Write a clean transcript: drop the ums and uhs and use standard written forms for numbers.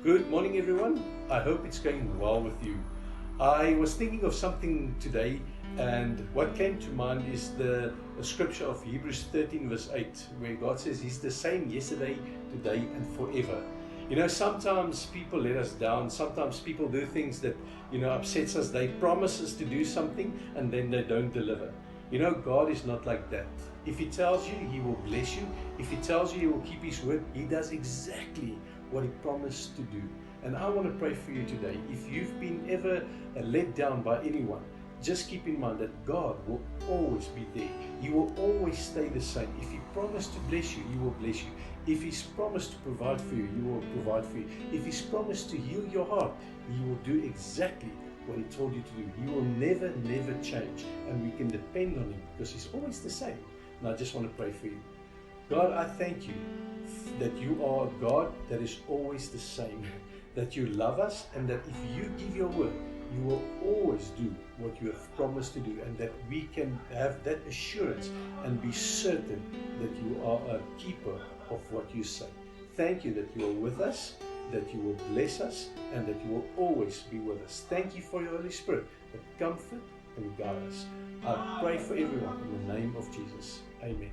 Good morning, everyone. I hope it's going well with you. I was thinking of something today, and what came to mind is the scripture of Hebrews 13, verse 8, where God says He's the same yesterday, today, and forever. You know, sometimes people let us down. Sometimes people do things that, upsets us. They promise us to do something, and then they don't deliver. You know, God is not like that. If He tells you, He will bless you. If He tells you, He will keep His word. He does exactly what He promised to do. And I want to pray for you today. If you've been ever let down by anyone, just keep in mind that God will always be there. He will always stay the same. If He promised to bless you, He will bless you. If He's promised to provide for you, He will provide for you. If He's promised to heal your heart, He will do exactly what He told you to do. He will never change. And we can depend on Him because He's always the same. And I just want to pray for you. God, I thank You that You are a God that is always the same. That You love us, and that if You give Your word, You will always do what You have promised to do, and that we can have that assurance and be certain that You are a keeper of what You say. Thank You that You are with us, that You will bless us, and that You will always be with us. Thank You for Your Holy Spirit that comfort and guide us. I pray for everyone in the name of Jesus. Amen.